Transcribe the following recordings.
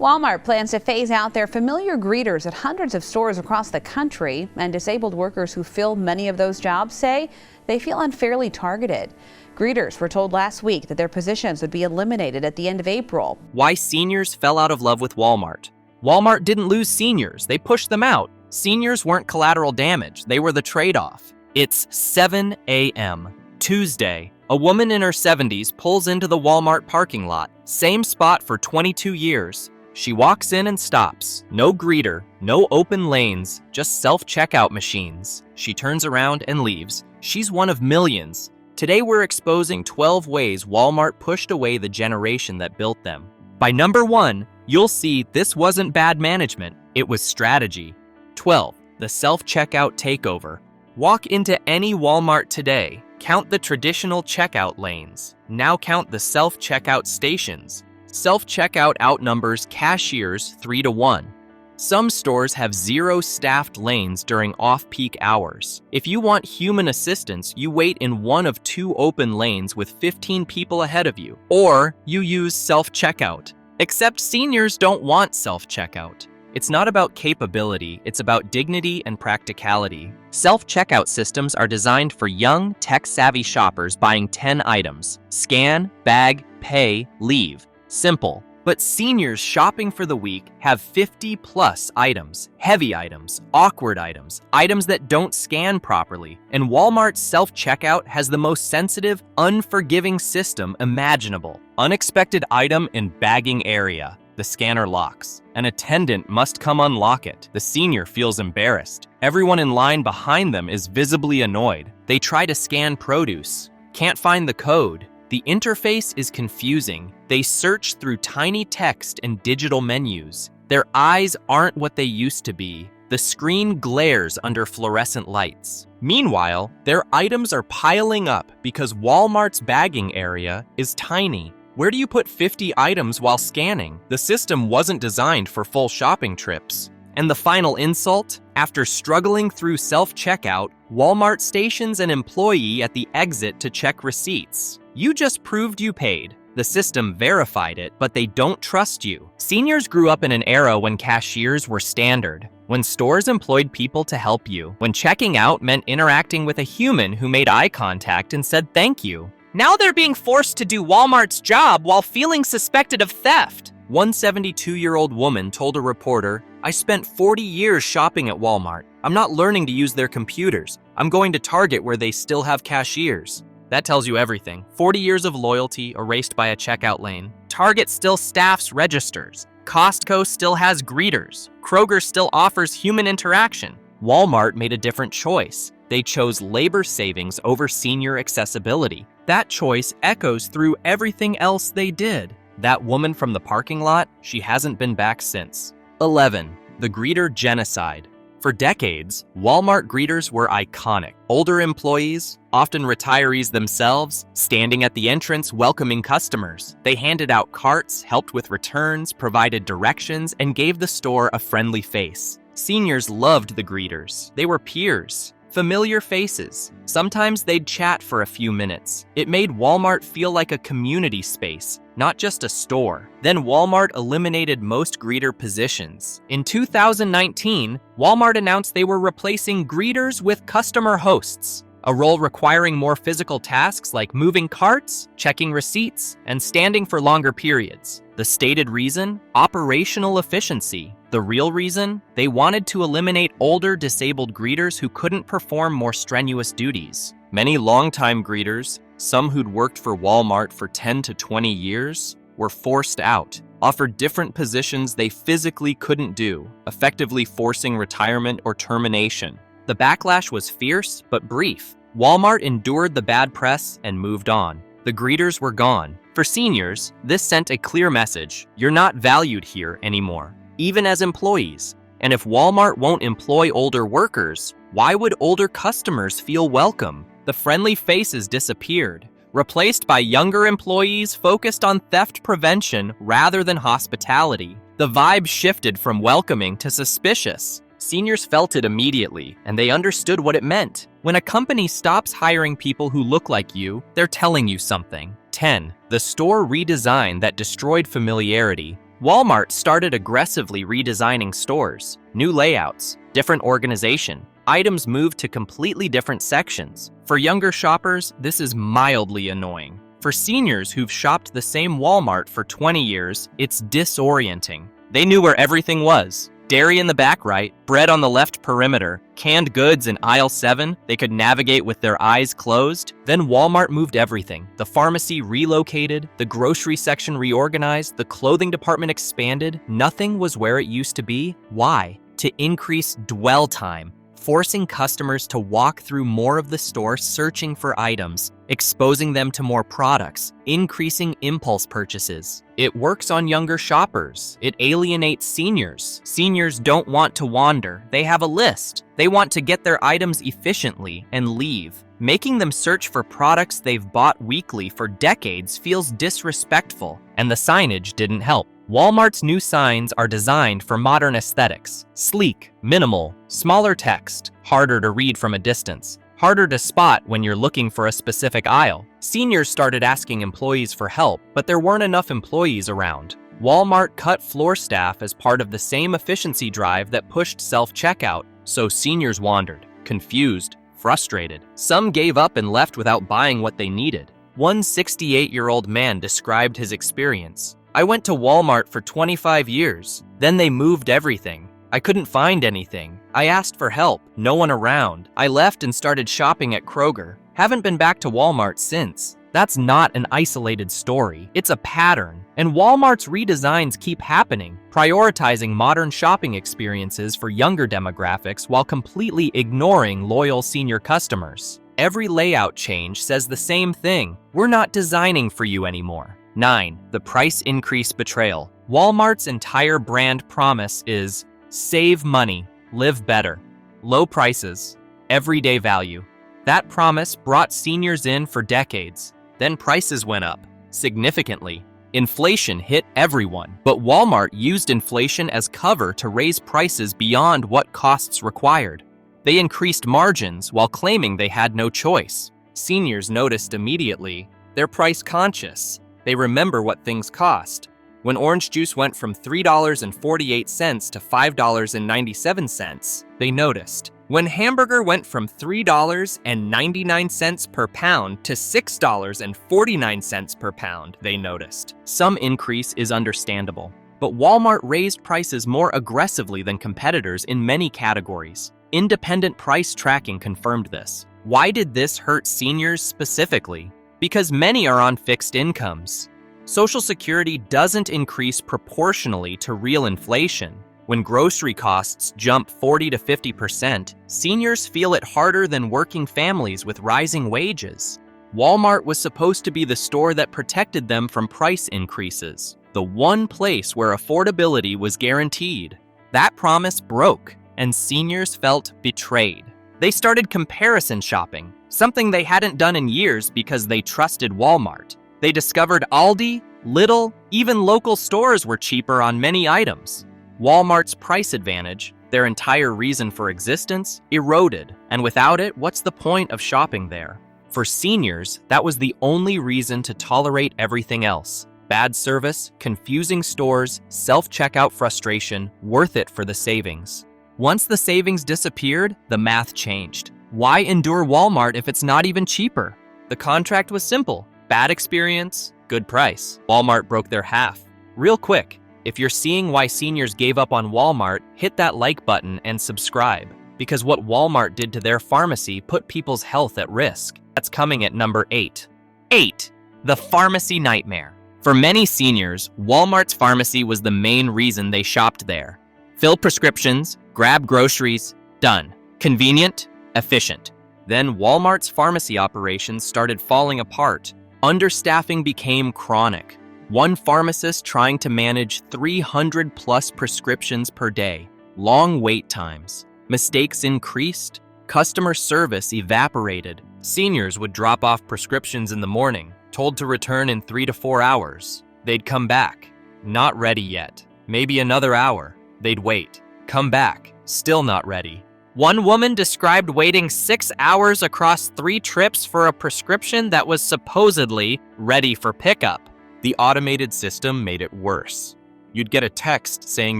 Walmart plans to phase out their familiar greeters at hundreds of stores across the country, and disabled workers who fill many of those jobs say they feel unfairly targeted. Greeters were told last week that their positions would be eliminated at the end of April. Why seniors fell out of love with Walmart. Walmart didn't lose seniors, they pushed them out. Seniors weren't collateral damage, they were the trade-off. It's 7 a.m. Tuesday. A woman in her 70s pulls into the Walmart parking lot, same spot for 22 years. She walks in and stops. No greeter, no open lanes, just self-checkout machines. She turns around and leaves. She's one of millions. Today we're exposing 12 ways Walmart pushed away the generation that built them. By number 1, you'll see this wasn't bad management, it was strategy. 12. The self-checkout takeover. Walk into any Walmart today. Count the traditional checkout lanes. Now count the self-checkout stations. Self-checkout outnumbers cashiers 3 to 1. Some stores have 0 staffed lanes during off-peak hours. If you want human assistance, you wait in one of 2 open lanes with 15 people ahead of you, or you use self-checkout. Except seniors don't want self-checkout. It's not about capability, it's about dignity and practicality. Self-checkout systems are designed for young, tech-savvy shoppers buying 10 items. Scan, bag, pay, leave. Simple. But seniors shopping for the week have 50+ items, heavy items, awkward items, items that don't scan properly. And Walmart's self-checkout has the most sensitive, unforgiving system imaginable. Unexpected item in bagging area. The scanner locks. An attendant must come unlock it. The senior feels embarrassed. Everyone in line behind them is visibly annoyed. They try to scan produce. Can't find the code. The interface is confusing. They search through tiny text and digital menus. Their eyes aren't what they used to be. The screen glares under fluorescent lights. Meanwhile, their items are piling up because Walmart's bagging area is tiny. Where do you put 50 items while scanning? The system wasn't designed for full shopping trips. And the final insult? After struggling through self-checkout, Walmart stations an employee at the exit to check receipts. You just proved you paid. The system verified it, but they don't trust you. Seniors grew up in an era when cashiers were standard, when stores employed people to help you, when checking out meant interacting with a human who made eye contact and said thank you. Now they're being forced to do Walmart's job while feeling suspected of theft. One 72-year-old woman told a reporter, "I spent 40 years shopping at Walmart. I'm not learning to use their computers. I'm going to Target where they still have cashiers." That tells you everything. 40 years of loyalty erased by a checkout lane. Target still staffs registers. Costco still has greeters. Kroger still offers human interaction. Walmart made a different choice. They chose labor savings over senior accessibility. That choice echoes through everything else they did. That woman from the parking lot, she hasn't been back since. 11. The greeter genocide. For decades, Walmart greeters were iconic. Older employees, often retirees themselves, standing at the entrance welcoming customers. They handed out carts, helped with returns, provided directions, and gave the store a friendly face. Seniors loved the greeters. They were peers. Familiar faces. Sometimes they'd chat for a few minutes. It made Walmart feel like a community space, not just a store. Then Walmart eliminated most greeter positions. In 2019, Walmart announced they were replacing greeters with customer hosts, a role requiring more physical tasks like moving carts, checking receipts, and standing for longer periods. The stated reason? Operational efficiency. The real reason? They wanted to eliminate older disabled greeters who couldn't perform more strenuous duties. Many longtime greeters, some who'd worked for Walmart for 10 to 20 years, were forced out, offered different positions they physically couldn't do, effectively forcing retirement or termination. The backlash was fierce but brief. Walmart endured the bad press and moved on. The greeters were gone. For seniors, this sent a clear message: you're not valued here anymore, even as employees. And if Walmart won't employ older workers, why would older customers feel welcome? The friendly faces disappeared, replaced by younger employees focused on theft prevention rather than hospitality. The vibe shifted from welcoming to suspicious. Seniors felt it immediately, and they understood what it meant. When a company stops hiring people who look like you, they're telling you something. 10. The store redesign that destroyed familiarity. Walmart started aggressively redesigning stores, new layouts, different organization. Items moved to completely different sections. For younger shoppers, this is mildly annoying. For seniors who've shopped the same Walmart for 20 years, it's disorienting. They knew where everything was. Dairy in the back right, bread on the left perimeter, canned goods in aisle 7, they could navigate with their eyes closed. Then Walmart moved everything. The pharmacy relocated, the grocery section reorganized, the clothing department expanded. Nothing was where it used to be. Why? To increase dwell time, forcing customers to walk through more of the store searching for items, exposing them to more products, increasing impulse purchases. It works on younger shoppers. It alienates seniors. Seniors don't want to wander. They have a list. They want to get their items efficiently and leave. Making them search for products they've bought weekly for decades feels disrespectful, and the signage didn't help. Walmart's new signs are designed for modern aesthetics. Sleek, minimal, smaller text, harder to read from a distance, harder to spot when you're looking for a specific aisle. Seniors started asking employees for help, but there weren't enough employees around. Walmart cut floor staff as part of the same efficiency drive that pushed self-checkout, so seniors wandered, confused, frustrated. Some gave up and left without buying what they needed. One 68-year-old man described his experience. "I went to Walmart for 25 years. Then they moved everything. I couldn't find anything. I asked for help. No one around. I left and started shopping at Kroger. Haven't been back to Walmart since." That's not an isolated story. It's a pattern. And Walmart's redesigns keep happening, prioritizing modern shopping experiences for younger demographics while completely ignoring loyal senior customers. Every layout change says the same thing. We're not designing for you anymore. 9. The price increase betrayal. Walmart's entire brand promise is save money, live better, low prices, everyday value. That promise brought seniors in for decades. Then prices went up, significantly. Inflation hit everyone, but Walmart used inflation as cover to raise prices beyond what costs required. They increased margins while claiming they had no choice. Seniors noticed immediately. They're price conscious. They remember what things cost. When orange juice went from $3.48 to $5.97, they noticed. When hamburger went from $3.99 per pound to $6.49 per pound, they noticed. Some increase is understandable, but Walmart raised prices more aggressively than competitors in many categories. Independent price tracking confirmed this. Why did this hurt seniors specifically? Because many are on fixed incomes. Social Security doesn't increase proportionally to real inflation. When grocery costs jump 40 to 50%, seniors feel it harder than working families with rising wages. Walmart was supposed to be the store that protected them from price increases, the one place where affordability was guaranteed. That promise broke, and seniors felt betrayed. They started comparison shopping, something they hadn't done in years because they trusted Walmart. They discovered Aldi, Lidl, even local stores were cheaper on many items. Walmart's price advantage, their entire reason for existence, eroded, and without it, what's the point of shopping there? For seniors, that was the only reason to tolerate everything else. Bad service, confusing stores, self-checkout frustration, worth it for the savings. Once the savings disappeared, the math changed. Why endure Walmart if it's not even cheaper? The contract was simple. Bad experience, good price. Walmart broke their half. Real quick, if you're seeing why seniors gave up on Walmart, hit that like button and subscribe, because what Walmart did to their pharmacy put people's health at risk. That's coming at number 8. 8. The pharmacy nightmare. For many seniors, Walmart's pharmacy was the main reason they shopped there. Fill prescriptions, grab groceries, done. Convenient, efficient. Then Walmart's pharmacy operations started falling apart. Understaffing became chronic. One pharmacist trying to manage 300 plus prescriptions per day. Long wait times. Mistakes increased. Customer service evaporated. Seniors would drop off prescriptions in the morning, told to return in 3 to 4 hours. They'd come back. Not ready yet. Maybe another hour. They'd wait. Come back. Still not ready. One woman described waiting 6 hours across 3 trips for a prescription that was supposedly ready for pickup. The automated system made it worse. You'd get a text saying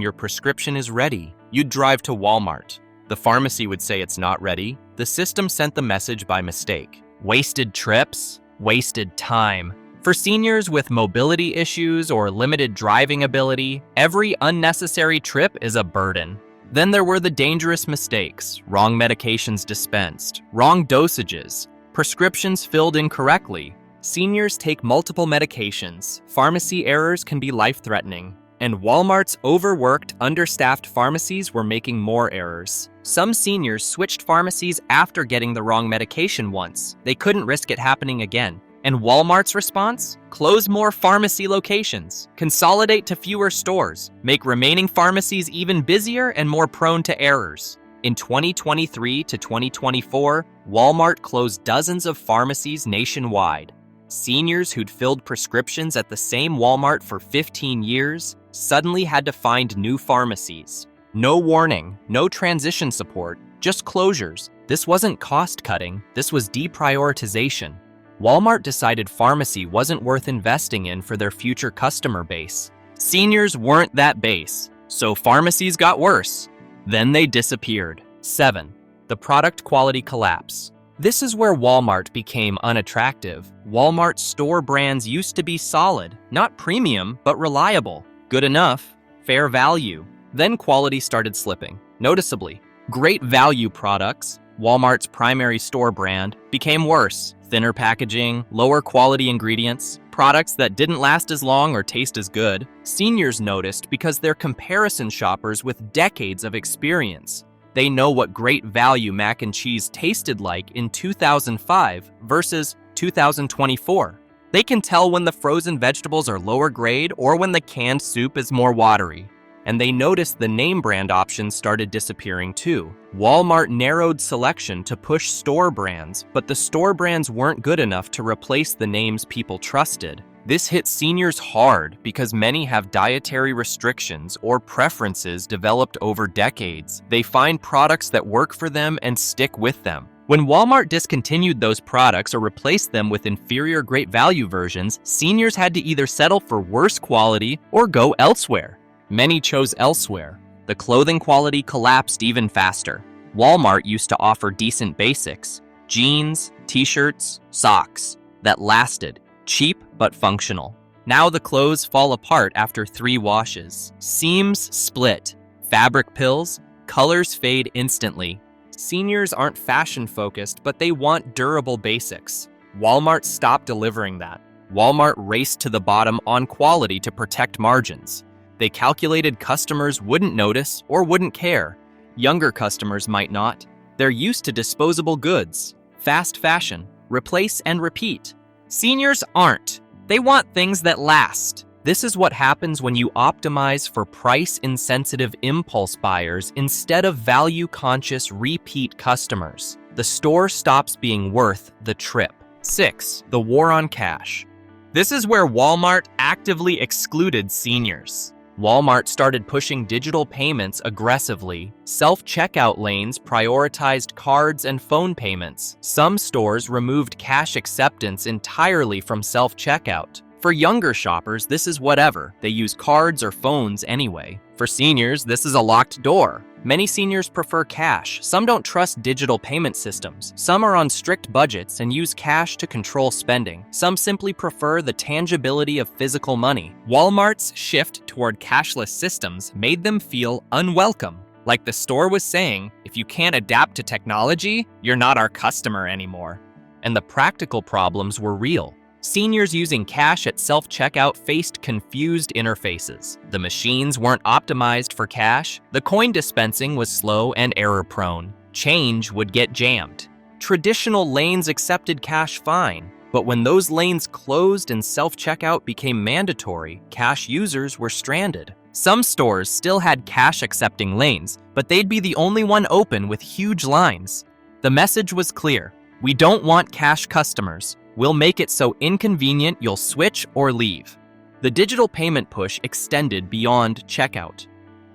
your prescription is ready. You'd drive to Walmart. The pharmacy would say it's not ready. The system sent the message by mistake. Wasted trips, wasted time. For seniors with mobility issues or limited driving ability, every unnecessary trip is a burden. Then there were the dangerous mistakes, wrong medications dispensed, wrong dosages, prescriptions filled incorrectly. Seniors take multiple medications. Pharmacy errors can be life-threatening. And Walmart's overworked, understaffed pharmacies were making more errors. Some seniors switched pharmacies after getting the wrong medication once. They couldn't risk it happening again. And Walmart's response? Close more pharmacy locations, consolidate to fewer stores, make remaining pharmacies even busier and more prone to errors. In 2023 to 2024, Walmart closed dozens of pharmacies nationwide. Seniors who'd filled prescriptions at the same Walmart for 15 years suddenly had to find new pharmacies. No warning, no transition support, just closures. This wasn't cost-cutting, this was deprioritization. Walmart decided pharmacy wasn't worth investing in for their future customer base. Seniors weren't that base, so pharmacies got worse. Then they disappeared. 7. The product quality collapse. This is where Walmart became unattractive. Walmart store brands used to be solid, not premium, but reliable. Good enough, fair value. Then quality started slipping, noticeably. Great value products, Walmart's primary store brand, became worse. Thinner packaging, lower quality ingredients, products that didn't last as long or taste as good. Seniors noticed because they're comparison shoppers with decades of experience. They know what great value mac and cheese tasted like in 2005 versus 2024. They can tell when the frozen vegetables are lower grade or when the canned soup is more watery. And they noticed the name brand options started disappearing too. Walmart narrowed selection to push store brands, but the store brands weren't good enough to replace the names people trusted. This hit seniors hard because many have dietary restrictions or preferences developed over decades. They find products that work for them and stick with them. When Walmart discontinued those products or replaced them with inferior great value versions, seniors had to either settle for worse quality or go elsewhere. Many chose elsewhere. The clothing quality collapsed even faster. Walmart used to offer decent basics, jeans, t-shirts, socks, that lasted, cheap but functional. Now the clothes fall apart after 3 washes. Seams split, fabric pills, colors fade instantly. Seniors aren't fashion-focused, but they want durable basics. Walmart stopped delivering that. Walmart raced to the bottom on quality to protect margins. They calculated customers wouldn't notice or wouldn't care. Younger customers might not. They're used to disposable goods, fast fashion, replace and repeat. Seniors aren't. They want things that last. This is what happens when you optimize for price-insensitive impulse buyers instead of value-conscious repeat customers. The store stops being worth the trip. 6. The war on cash. This is where Walmart actively excluded seniors. Walmart started pushing digital payments aggressively. Self-checkout lanes prioritized cards and phone payments. Some stores removed cash acceptance entirely from self-checkout. For younger shoppers, this is whatever. They use cards or phones anyway. For seniors, this is a locked door. Many seniors prefer cash. Some don't trust digital payment systems. Some are on strict budgets and use cash to control spending. Some simply prefer the tangibility of physical money. Walmart's shift toward cashless systems made them feel unwelcome. Like the store was saying, if you can't adapt to technology, you're not our customer anymore. And the practical problems were real. Seniors using cash at self-checkout faced confused interfaces. The machines weren't optimized for cash. The coin dispensing was slow and error-prone. Change would get jammed. Traditional lanes accepted cash fine, but when those lanes closed and self-checkout became mandatory, cash users were stranded. Some stores still had cash-accepting lanes, but they'd be the only one open with huge lines. The message was clear. We don't want cash customers. We'll make it so inconvenient you'll switch or leave. The digital payment push extended beyond checkout.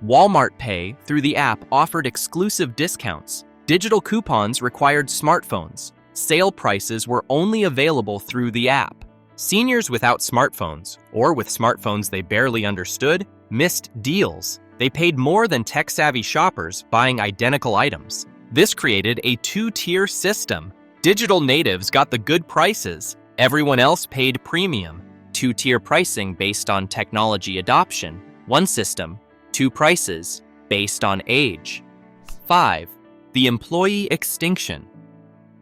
Walmart Pay, through the app, offered exclusive discounts. Digital coupons required smartphones. Sale prices were only available through the app. Seniors without smartphones, or with smartphones they barely understood, missed deals. They paid more than tech-savvy shoppers buying identical items. This created a two-tier system. Digital natives got the good prices. Everyone else paid premium. Two-tier pricing based on technology adoption. One system, two prices based on age. 5. The employee extinction.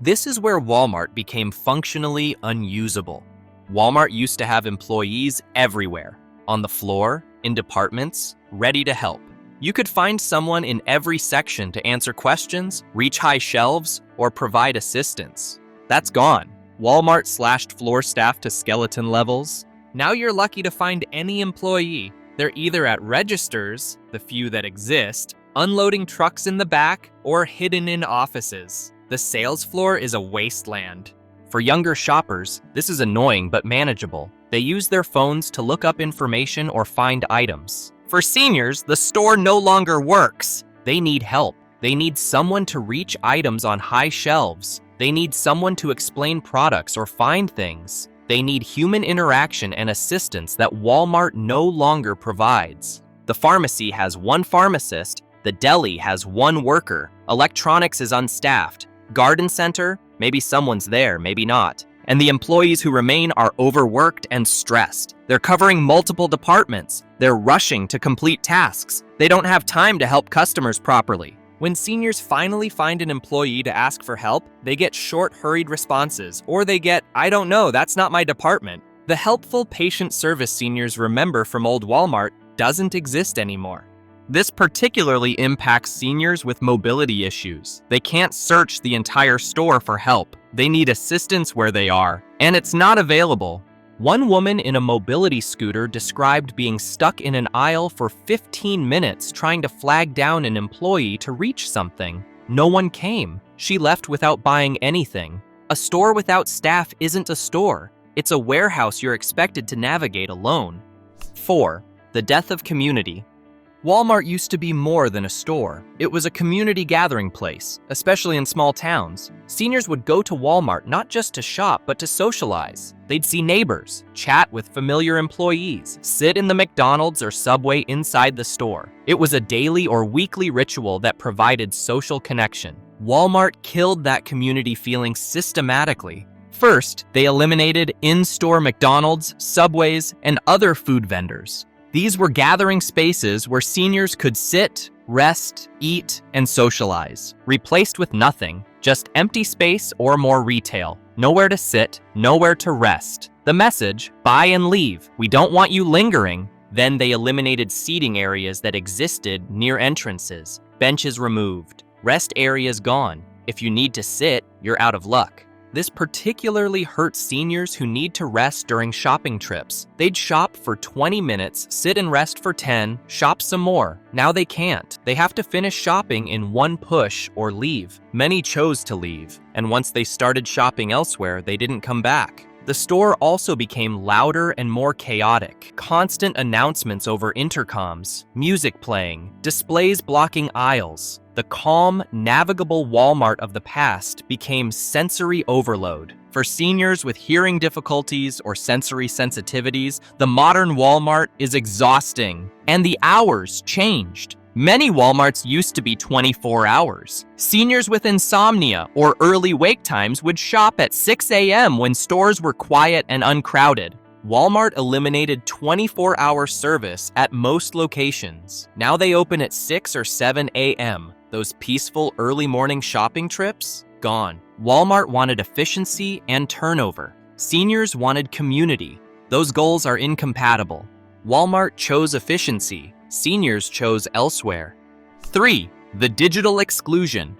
This is where Walmart became functionally unusable. Walmart used to have employees everywhere, on the floor, in departments, ready to help. You could find someone in every section to answer questions, reach high shelves, or provide assistance. That's gone. Walmart slashed floor staff to skeleton levels. Now you're lucky to find any employee. They're either at registers, the few that exist, unloading trucks in the back, or hidden in offices. The sales floor is a wasteland. For younger shoppers, this is annoying but manageable. They use their phones to look up information or find items. For seniors, the store no longer works. They need help. They need someone to reach items on high shelves. They need someone to explain products or find things. They need human interaction and assistance that Walmart no longer provides. The pharmacy has one pharmacist. The deli has one worker. Electronics is unstaffed. Garden center, maybe someone's there, maybe not. And the employees who remain are overworked and stressed. They're covering multiple departments. They're rushing to complete tasks. They don't have time to help customers properly. When seniors finally find an employee to ask for help, they get short, hurried responses, or they get, "I don't know, that's not my department." The helpful patient service seniors remember from old Walmart doesn't exist anymore. This particularly impacts seniors with mobility issues. They can't search the entire store for help. They need assistance where they are, and it's not available. One woman in a mobility scooter described being stuck in an aisle for 15 minutes trying to flag down an employee to reach something. No one came. She left without buying anything. A store without staff isn't a store. It's a warehouse you're expected to navigate alone. 4. The death of community. Walmart used to be more than a store. It was a community gathering place, especially in small towns. Seniors would go to Walmart not just to shop, but to socialize. They'd see neighbors, chat with familiar employees, sit in the McDonald's or Subway inside the store. It was a daily or weekly ritual that provided social connection. Walmart killed that community feeling systematically. First, they eliminated in-store McDonald's, Subways, and other food vendors. These were gathering spaces where seniors could sit, rest, eat, and socialize. Replaced with nothing, just empty space or more retail. Nowhere to sit, nowhere to rest. The message, buy and leave. We don't want you lingering. Then they eliminated seating areas that existed near entrances. Benches removed. Rest areas gone. If you need to sit, you're out of luck. This particularly hurts seniors who need to rest during shopping trips. They'd shop for 20 minutes, sit and rest for 10, shop some more. Now they can't. They have to finish shopping in one push or leave. Many chose to leave, and once they started shopping elsewhere, they didn't come back. The store also became louder and more chaotic. Constant announcements over intercoms, music playing, displays blocking aisles. The calm, navigable Walmart of the past became sensory overload. For seniors with hearing difficulties or sensory sensitivities, the modern Walmart is exhausting, and the hours changed. Many Walmarts used to be 24 hours. Seniors with insomnia or early wake times would shop at 6 a.m. when stores were quiet and uncrowded. Walmart eliminated 24-hour service at most locations. Now they open at 6 or 7 a.m. Those peaceful early morning shopping trips? Gone. Walmart wanted efficiency and turnover. Seniors wanted community. Those goals are incompatible. Walmart chose efficiency. Seniors chose elsewhere. 3. The digital exclusion.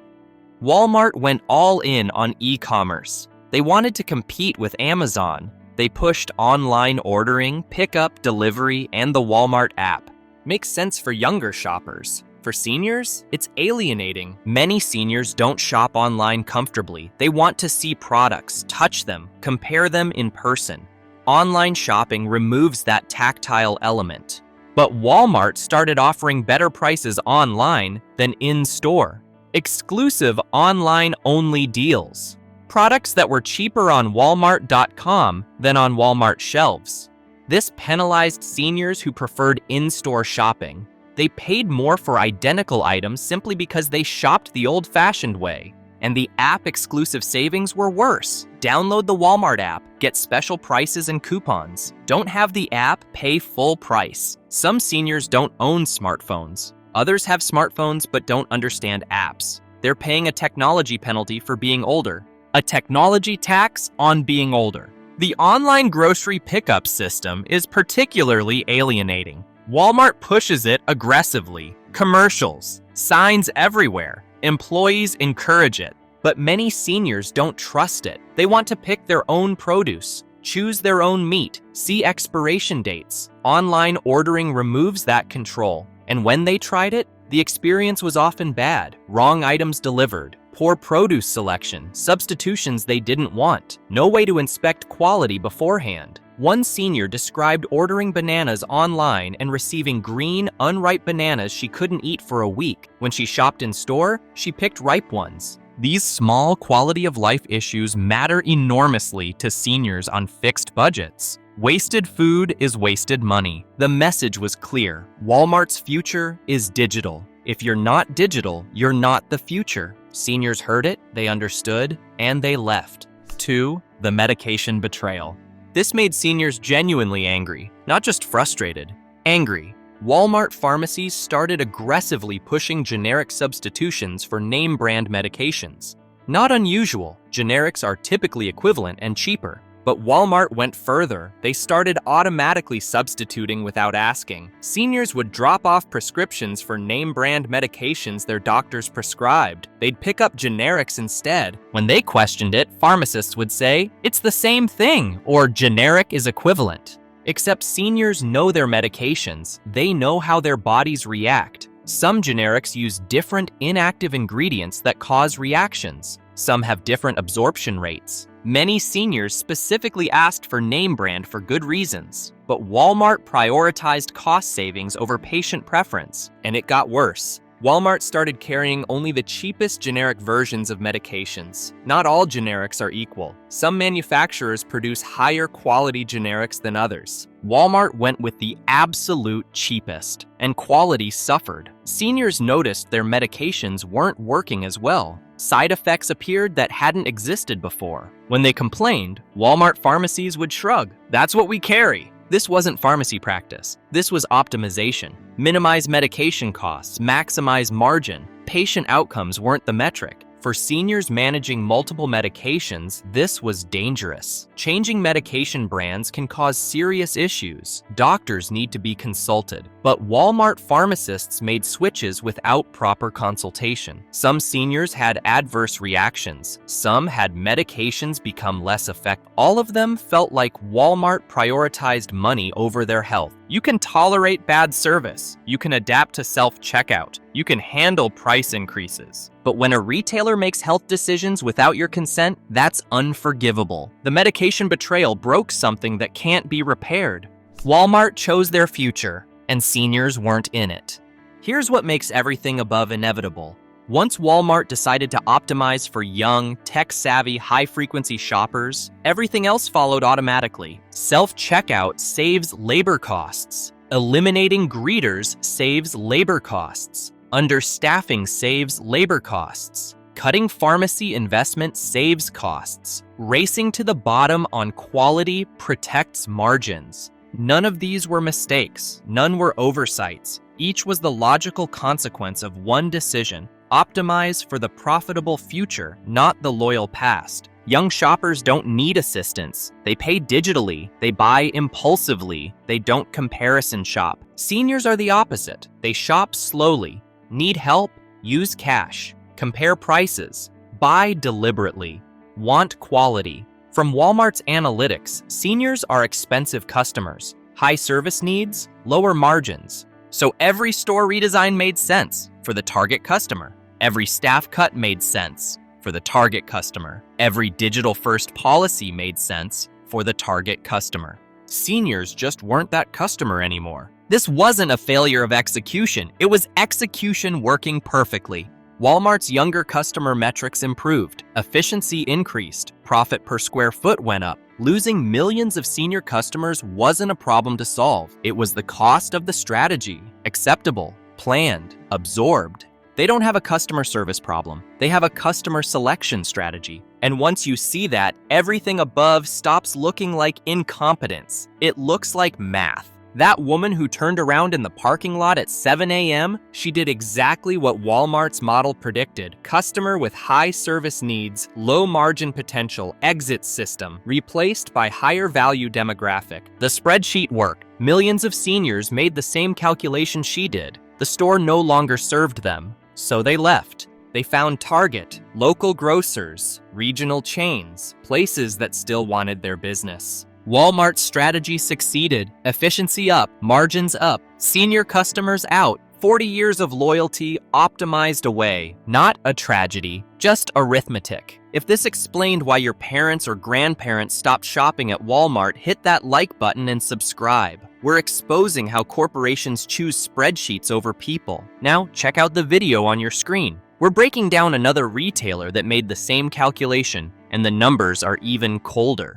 Walmart went all in on e-commerce. They wanted to compete with Amazon. They pushed online ordering, pickup, delivery, and the Walmart app. Makes sense for younger shoppers. For seniors, it's alienating. Many seniors don't shop online comfortably. They want to see products, touch them, compare them in person. Online shopping removes that tactile element. But Walmart started offering better prices online than in-store. Exclusive online-only deals. Products that were cheaper on Walmart.com than on Walmart shelves. This penalized seniors who preferred in-store shopping. They paid more for identical items simply because they shopped the old-fashioned way. And the app-exclusive savings were worse. Download the Walmart app, get special prices and coupons. Don't have the app, pay full price. Some seniors don't own smartphones. Others have smartphones but don't understand apps. They're paying a technology penalty for being older. A technology tax on being older. The online grocery pickup system is particularly alienating. Walmart pushes it aggressively. Commercials, signs everywhere. Employees encourage it, but many seniors don't trust it. They want to pick their own produce, choose their own meat, see expiration dates. Online ordering removes that control. And when they tried it, the experience was often bad. Wrong items delivered, poor produce selection, substitutions they didn't want, no way to inspect quality beforehand. One senior described ordering bananas online and receiving green, unripe bananas she couldn't eat for a week. When she shopped in store, she picked ripe ones. These small quality of life issues matter enormously to seniors on fixed budgets. Wasted food is wasted money. The message was clear. Walmart's future is digital. If you're not digital, you're not the future. Seniors heard it, they understood, and they left. 2. The medication betrayal. This made seniors genuinely angry, not just frustrated, angry. Walmart pharmacies started aggressively pushing generic substitutions for name brand medications. Not unusual, generics are typically equivalent and cheaper. But Walmart went further. They started automatically substituting without asking. Seniors would drop off prescriptions for name brand medications their doctors prescribed. They'd pick up generics instead. When they questioned it, pharmacists would say, "It's the same thing," or "generic is equivalent." Except seniors know their medications. They know how their bodies react. Some generics use different inactive ingredients that cause reactions. Some have different absorption rates. Many seniors specifically asked for name brand for good reasons, but Walmart prioritized cost savings over patient preference, and it got worse. Walmart started carrying only the cheapest generic versions of medications. Not all generics are equal. Some manufacturers produce higher quality generics than others. Walmart went with the absolute cheapest, and quality suffered. Seniors noticed their medications weren't working as well. Side effects appeared that hadn't existed before. When they complained, Walmart pharmacies would shrug. "That's what we carry." This wasn't pharmacy practice. This was optimization. Minimize medication costs, maximize margin. Patient outcomes weren't the metric. For seniors managing multiple medications, this was dangerous. Changing medication brands can cause serious issues. Doctors need to be consulted. But Walmart pharmacists made switches without proper consultation. Some seniors had adverse reactions. Some had medications become less effective. All of them felt like Walmart prioritized money over their health. You can tolerate bad service. You can adapt to self-checkout. You can handle price increases. But when a retailer makes health decisions without your consent, that's unforgivable. The medication betrayal broke something that can't be repaired. Walmart chose their future, and seniors weren't in it. Here's what makes everything above inevitable. Once Walmart decided to optimize for young, tech-savvy, high-frequency shoppers, everything else followed automatically. Self-checkout saves labor costs. Eliminating greeters saves labor costs. Understaffing saves labor costs. Cutting pharmacy investment saves costs. Racing to the bottom on quality protects margins. None of these were mistakes. None were oversights. Each was the logical consequence of one decision. Optimize for the profitable future, not the loyal past. Young shoppers don't need assistance. They pay digitally. They buy impulsively. They don't comparison shop. Seniors are the opposite. They shop slowly. Need help? Use cash. Compare prices. Buy deliberately. Want quality. From Walmart's analytics, seniors are expensive customers. High service needs, lower margins. So every store redesign made sense for the target customer. Every staff cut made sense for the target customer. Every digital-first policy made sense for the target customer. Seniors just weren't that customer anymore. This wasn't a failure of execution. It was execution working perfectly. Walmart's younger customer metrics improved. Efficiency increased. Profit per square foot went up. Losing millions of senior customers wasn't a problem to solve. It was the cost of the strategy. Acceptable, planned, absorbed. They don't have a customer service problem. They have a customer selection strategy. And once you see that, everything above stops looking like incompetence. It looks like math. That woman who turned around in the parking lot at 7 a.m., she did exactly what Walmart's model predicted. Customer with high service needs, low margin potential, exit system, replaced by higher value demographic. The spreadsheet worked. Millions of seniors made the same calculation she did. The store no longer served them, so they left. They found Target, local grocers, regional chains, places that still wanted their business. Walmart's strategy succeeded. Efficiency up, margins up, senior customers out, 40 years of loyalty optimized away. Not a tragedy, just arithmetic. If this explained why your parents or grandparents stopped shopping at Walmart, hit that like button and subscribe. We're exposing how corporations choose spreadsheets over people. Now, check out the video on your screen. We're breaking down another retailer that made the same calculation, and the numbers are even colder.